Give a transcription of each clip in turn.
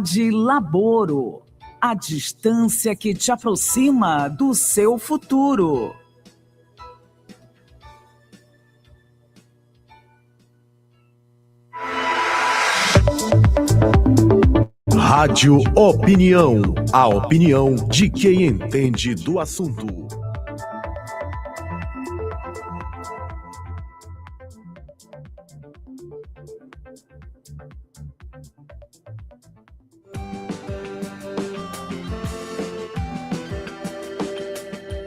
De Laboro, a distância que te aproxima do seu futuro. Rádio Opinião, a opinião de quem entende do assunto.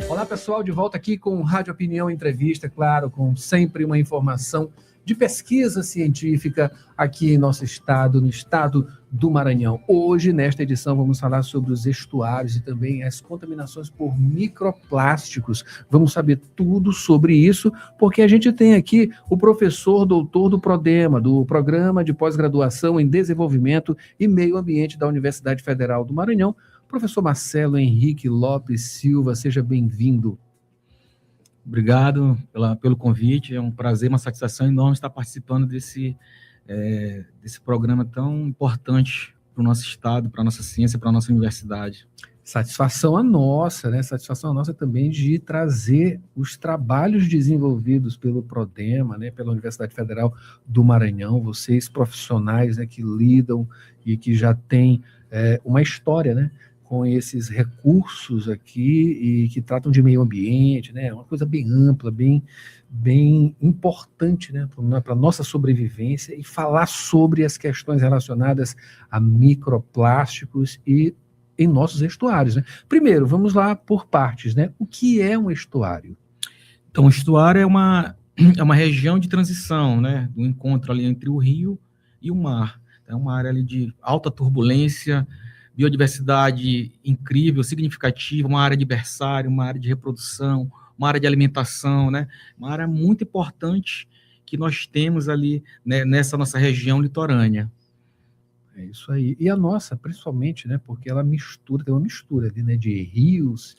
Olá pessoal, de volta aqui com Rádio Opinião Entrevista, claro, com sempre uma informação de pesquisa científica aqui em nosso estado, no estado do Maranhão. Hoje, nesta edição, vamos falar sobre os estuários e também as contaminações por microplásticos. Vamos saber tudo sobre isso, porque a gente tem aqui o professor doutor do PRODEMA, do Programa de Pós-Graduação em Desenvolvimento e Meio Ambiente da Universidade Federal do Maranhão, professor Marcelo Henrique Lopes Silva. Seja bem-vindo. Obrigado pelo convite, é um prazer, uma satisfação enorme estar participando desse programa tão importante para o nosso estado, para a nossa ciência, para a nossa universidade. Satisfação a nossa, né? Satisfação a nossa também de trazer os trabalhos desenvolvidos pelo PRODEMA, né? Pela Universidade Federal do Maranhão, vocês profissionais, né, que lidam e que já têm uma história, né, com esses recursos aqui e que tratam de meio ambiente, né? Uma coisa bem ampla, bem importante, né, para a nossa sobrevivência, e falar sobre as questões relacionadas a microplásticos e em nossos estuários, né? Primeiro, vamos lá por partes, né? O que é um estuário? Então, o estuário é uma região de transição, né, do encontro ali entre o rio e o mar. É uma área ali de alta turbulência, biodiversidade incrível, significativa, uma área de berçário, uma área de reprodução, uma área de alimentação, né? Uma área muito importante que nós temos ali, né, nessa nossa região litorânea. É isso aí. E a nossa, principalmente, né, porque ela mistura, tem uma mistura ali, né, de rios,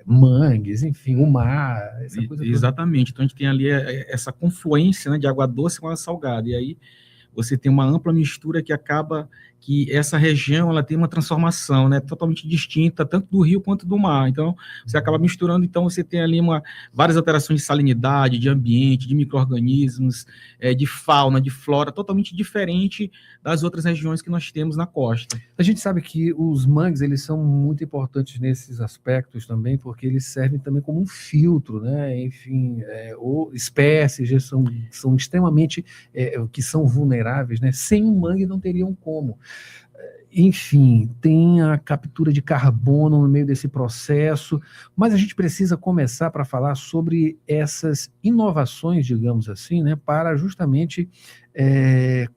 mangues, enfim, o mar, essa coisa toda. Exatamente. Então a gente tem ali essa confluência, né, de água doce com água salgada, e aí você tem uma ampla mistura que acaba que essa região ela tem uma transformação, né, totalmente distinta, tanto do rio quanto do mar. Então, você acaba misturando, então você tem ali várias alterações de salinidade, de ambiente, de micro-organismos, de fauna, de flora, totalmente diferente das outras regiões que nós temos na costa. A gente sabe que os mangues, eles são muito importantes nesses aspectos também, porque eles servem também como um filtro, né? Enfim, ou espécies que são extremamente, que são vulneráveis, né? Sem um mangue não teriam como. Enfim, tem a captura de carbono no meio desse processo, mas a gente precisa começar para falar sobre essas inovações, digamos assim, né, para justamente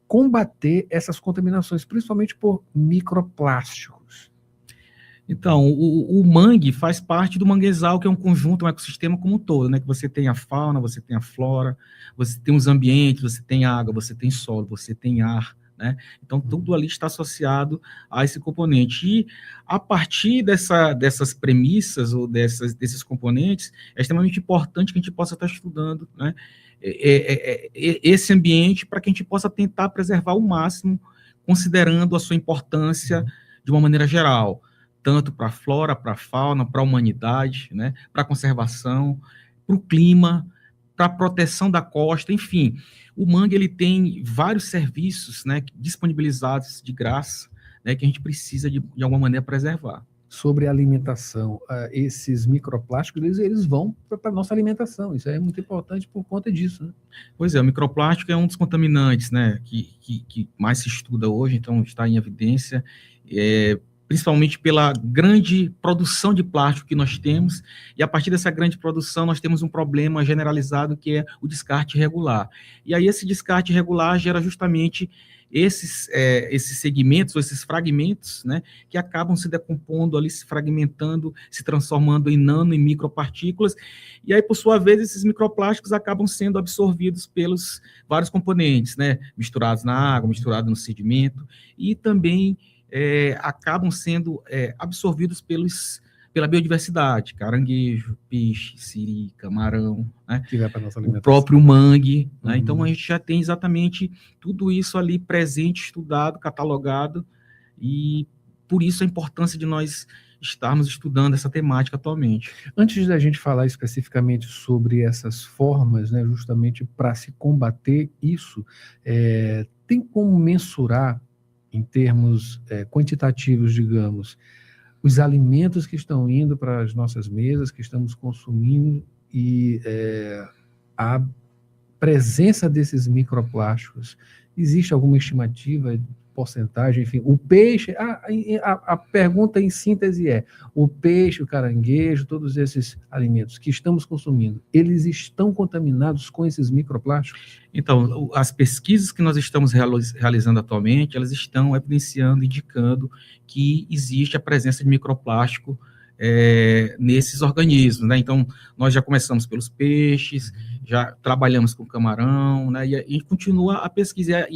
combater essas contaminações, principalmente por microplásticos. Então, o mangue faz parte do manguezal, que é um conjunto, um ecossistema como um todo, né? Que você tem a fauna, você tem a flora, você tem os ambientes, você tem água, você tem solo, você tem ar, né? Então, tudo ali está associado a esse componente. E, a partir dessas premissas ou desses componentes, é extremamente importante que a gente possa estar estudando, né, esse ambiente para que a gente possa tentar preservar o máximo, considerando a sua importância de uma maneira geral, tanto para a flora, para a fauna, para a humanidade, né, para a conservação, para o clima, para a proteção da costa, enfim. O mangue ele tem vários serviços, né, disponibilizados de graça, né, que a gente precisa de alguma maneira preservar. Sobre a alimentação, esses microplásticos, eles vão para a nossa alimentação, isso é muito importante por conta disso, né? Pois é, o microplástico é um dos contaminantes, né, que mais se estuda hoje, então está em evidência, principalmente pela grande produção de plástico que nós temos, e a partir dessa grande produção nós temos um problema generalizado que é o descarte irregular. E aí esse descarte irregular gera justamente esses segmentos, ou esses fragmentos, né, que acabam se decompondo ali, se fragmentando, se transformando em nano e micropartículas, e aí, por sua vez, esses microplásticos acabam sendo absorvidos pelos vários componentes, né, misturados na água, misturados no sedimento, e também acabam sendo absorvidos pela biodiversidade, caranguejo, peixe, siri, camarão, né? Que vai para nossa alimentação. O próprio mangue, né? Então a gente já tem exatamente tudo isso ali presente, estudado, catalogado, E por isso a importância de nós estarmos estudando essa temática atualmente. Antes da gente falar especificamente sobre essas formas, né, justamente para se combater isso, tem como mensurar, em termos quantitativos, digamos, os alimentos que estão indo para as nossas mesas, que estamos consumindo, e a presença desses microplásticos? Existe alguma estimativa, porcentagem, enfim? O peixe, a pergunta em síntese é: o peixe, o caranguejo, todos esses alimentos que estamos consumindo, eles estão contaminados com esses microplásticos? Então, as pesquisas que nós estamos realizando atualmente, elas estão evidenciando, indicando que existe a presença de microplástico nesses organismos, né? Então, nós já começamos pelos peixes, já trabalhamos com camarão, né? E continua a pesquisa,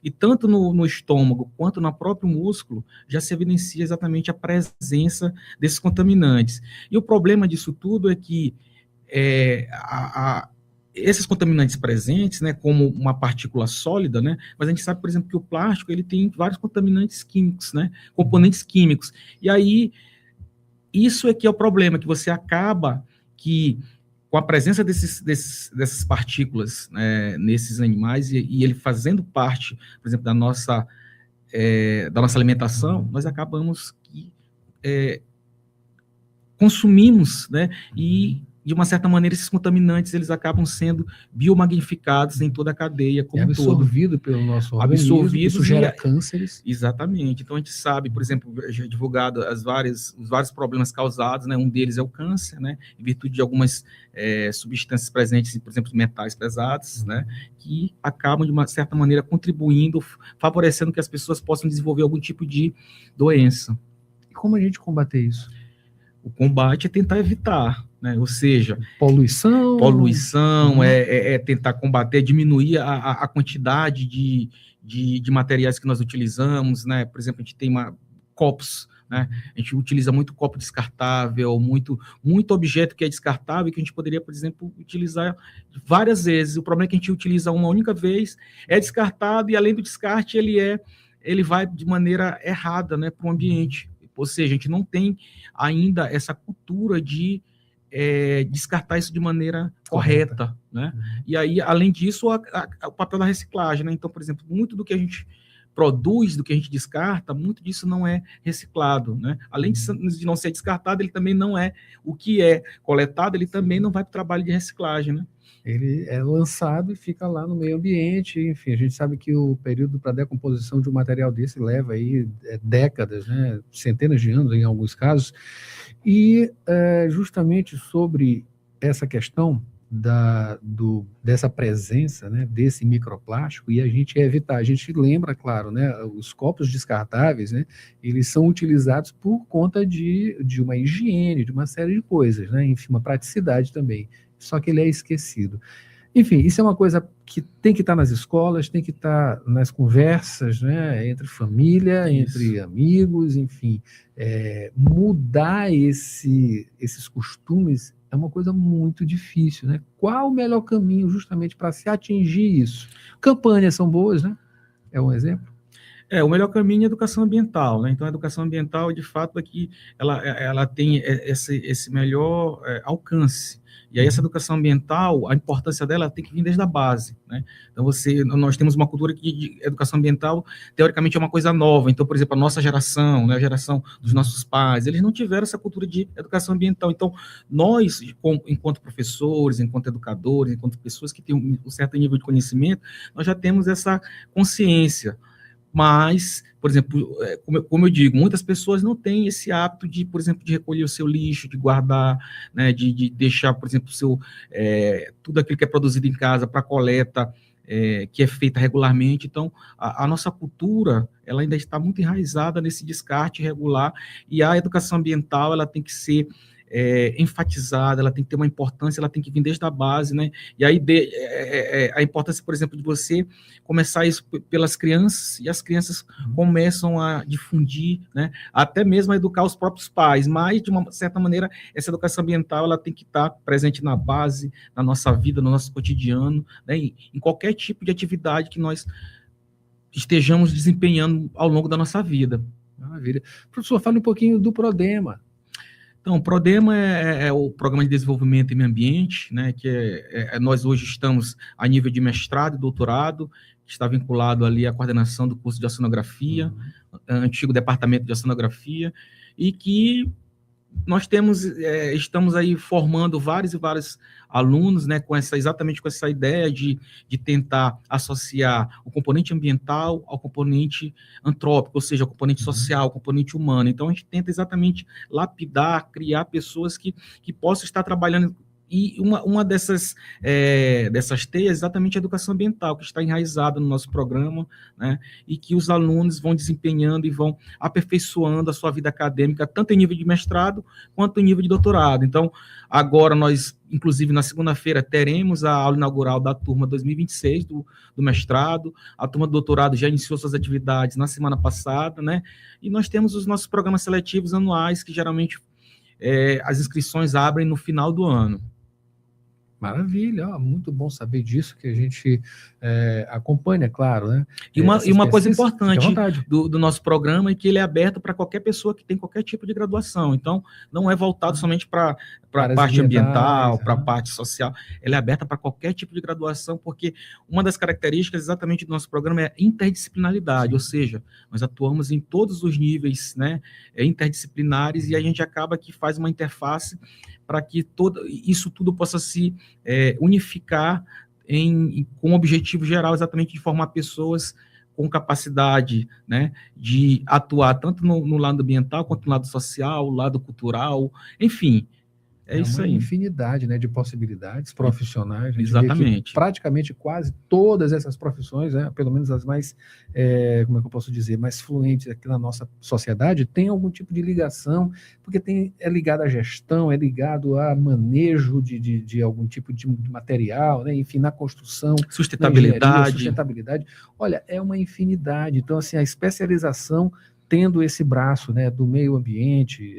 e tanto no estômago quanto no próprio músculo já se evidencia exatamente a presença desses contaminantes. E o problema disso tudo é que esses contaminantes presentes, né, como uma partícula sólida, né, mas a gente sabe, por exemplo, que o plástico ele tem vários contaminantes químicos, né, componentes químicos, e aí isso é que é o problema, que você acaba que, com a presença dessas partículas, né, nesses animais, e ele fazendo parte, por exemplo, da nossa alimentação, nós acabamos que consumimos, né, e de uma certa maneira esses contaminantes eles acabam sendo biomagnificados em toda a cadeia como um todo. Absorvido pelo nosso organismo, isso gera cânceres. Exatamente. Então a gente sabe, por exemplo, já é divulgado os vários problemas causados, né? Um deles é o câncer, né? Em virtude de algumas substâncias presentes, por exemplo, metais pesados, né? Que acabam de uma certa maneira contribuindo, favorecendo que as pessoas possam desenvolver algum tipo de doença. E como a gente combater isso? O combate é tentar evitar, né? Ou seja, poluição, tentar combater, diminuir a quantidade de materiais que nós utilizamos, né? Por exemplo, a gente tem copos, né? A gente utiliza muito copo descartável, muito objeto que é descartável, que a gente poderia, por exemplo, utilizar várias vezes. O problema é que a gente utiliza uma única vez, é descartado, e além do descarte, ele vai de maneira errada, né, para o ambiente. Ou seja, a gente não tem ainda essa cultura de descartar isso de maneira correta, né? E aí, além disso, o papel da reciclagem, né? Então, por exemplo, muito do que a gente produz, do que a gente descarta, muito disso não é reciclado, né? Além de não ser descartado, ele também não é, o que é coletado, ele também não vai para o trabalho de reciclagem, né? Ele é lançado e fica lá no meio ambiente, enfim, a gente sabe que o período para decomposição de um material desse leva aí décadas, né, centenas de anos em alguns casos, e justamente sobre essa questão dessa presença, né, desse microplástico, e a gente evitar, a gente lembra, claro, né, os copos descartáveis, né, eles são utilizados por conta de uma higiene, de uma série de coisas, né, enfim, uma praticidade também, só que ele é esquecido. Enfim, isso é uma coisa que tem que estar nas escolas, tem que estar nas conversas, né, entre família, entre amigos, enfim, mudar esses costumes é uma coisa muito difícil, né? Qual o melhor caminho justamente para se atingir isso? Campanhas são boas, né? É um exemplo. O melhor caminho é a educação ambiental, né? Então, a educação ambiental, de fato, aqui, ela tem esse melhor alcance. E aí, essa educação ambiental, a importância dela tem que vir desde a base, né? Então, nós temos uma cultura que de educação ambiental, teoricamente, é uma coisa nova. Então, por exemplo, a nossa geração, né, a geração dos nossos pais, eles não tiveram essa cultura de educação ambiental. Então, nós, enquanto professores, enquanto educadores, enquanto pessoas que têm um certo nível de conhecimento, nós já temos essa consciência. Mas, por exemplo, como eu digo, muitas pessoas não têm esse hábito de, por exemplo, de recolher o seu lixo, de guardar, né, de deixar, por exemplo, tudo aquilo que é produzido em casa para coleta, que é feita regularmente. Então, a nossa cultura, ela ainda está muito enraizada nesse descarte regular, e a educação ambiental, ela tem que ser enfatizada, ela tem que ter uma importância, ela tem que vir desde a base, né? E aí a importância, por exemplo, de você começar isso pelas crianças, e as crianças começam a difundir, né? Até mesmo a educar os próprios pais, mas de uma certa maneira essa educação ambiental ela tem que estar presente na base, na nossa vida, no nosso cotidiano, né? Em qualquer tipo de atividade que nós estejamos desempenhando ao longo da nossa vida. Maravilha. Professor, fale um pouquinho do Prodema. Então, o Prodema é o Programa de Desenvolvimento em Meio Ambiente, né, que nós hoje estamos a nível de mestrado e doutorado, que está vinculado ali à coordenação do curso de oceanografia, antigo departamento de oceanografia, e que nós estamos aí formando vários e vários alunos, né, exatamente com essa ideia de tentar associar o componente ambiental ao componente antrópico, ou seja, o componente social, o componente humano. Então, a gente tenta exatamente lapidar, criar pessoas que possam estar trabalhando. E uma dessas teias é exatamente a educação ambiental, que está enraizada no nosso programa, né, e que os alunos vão desempenhando e vão aperfeiçoando a sua vida acadêmica, tanto em nível de mestrado, quanto em nível de doutorado. Então, agora nós, inclusive na segunda-feira, teremos a aula inaugural da turma 2026 do mestrado, a turma do doutorado já iniciou suas atividades na semana passada, né, e nós temos os nossos programas seletivos anuais, que geralmente as inscrições abrem no final do ano. Maravilha, muito bom saber disso, que a gente acompanha, claro, né? E uma coisa importante do nosso programa é que ele é aberto para qualquer pessoa que tem qualquer tipo de graduação. Então, não é voltado somente para a parte ambiental, para a parte social. Ele é aberto para qualquer tipo de graduação, porque uma das características exatamente do nosso programa é a interdisciplinaridade, ou seja, nós atuamos em todos os níveis, né, interdisciplinares, e a gente acaba que faz uma interface para que isso tudo possa se unificar com o objetivo geral exatamente de formar pessoas com capacidade, né, de atuar tanto no lado ambiental, quanto no lado social, lado cultural, enfim. É isso aí. Uma infinidade, né, de possibilidades profissionais. Exatamente. Praticamente quase todas essas profissões, né, pelo menos as mais, como é que eu posso dizer, mais fluentes aqui na nossa sociedade, tem algum tipo de ligação, porque é ligado à gestão, é ligado a manejo de algum tipo de material, né, enfim, na construção, sustentabilidade. Sustentabilidade. Olha, é uma infinidade. Então, assim, a especialização tendo esse braço, né, do meio ambiente,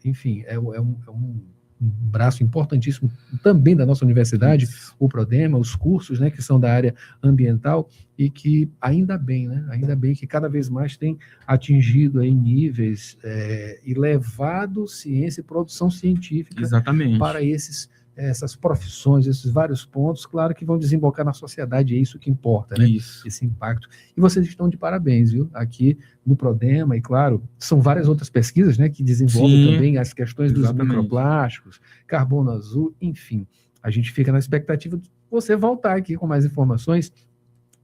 enfim, é um braço importantíssimo também da nossa universidade, o Prodema, os cursos, né, que são da área ambiental, e que ainda bem, né, ainda bem que cada vez mais tem atingido aí níveis e levado ciência e produção científica exatamente para essas profissões, esses vários pontos, claro que vão desembocar na sociedade, é isso que importa, né? Isso. Esse impacto. E vocês estão de parabéns, viu? Aqui no Prodema, e claro, são várias outras pesquisas, né, que desenvolvem também as questões dos microplásticos, carbono azul, enfim. A gente fica na expectativa de você voltar aqui com mais informações,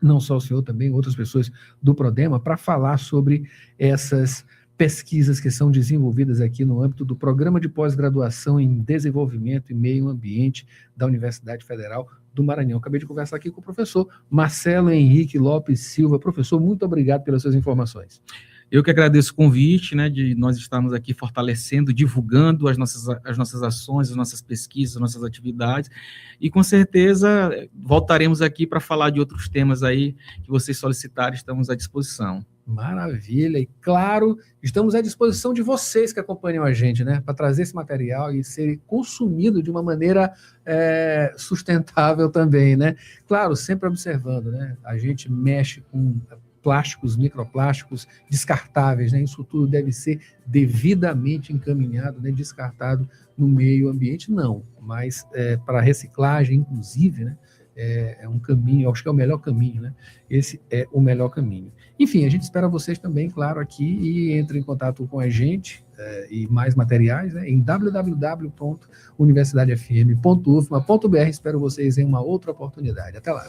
não só o senhor, também outras pessoas do Prodema, para falar sobre essas pesquisas que são desenvolvidas aqui no âmbito do Programa de Pós-Graduação em Desenvolvimento e Meio Ambiente da Universidade Federal do Maranhão. Acabei de conversar aqui com o professor Marcelo Henrique Lopes Silva. Professor, muito obrigado pelas suas informações. Eu que agradeço o convite, né, de nós estarmos aqui fortalecendo, divulgando as nossas ações, as nossas pesquisas, as nossas atividades, e com certeza voltaremos aqui para falar de outros temas aí que vocês solicitarem, estamos à disposição. Maravilha, e claro, estamos à disposição de vocês que acompanham a gente, né, para trazer esse material e ser consumido de uma maneira sustentável também, né, claro, sempre observando, né, a gente mexe com plásticos, microplásticos descartáveis, né, isso tudo deve ser devidamente encaminhado, né, descartado no meio ambiente, não, mas para reciclagem, inclusive, né, é um caminho, acho que é o melhor caminho, né? Esse é o melhor caminho. Enfim, a gente espera vocês também, claro, aqui, e entre em contato com a gente e mais materiais, né, em www.universidadefm.ufma.br. Espero vocês em uma outra oportunidade. Até lá.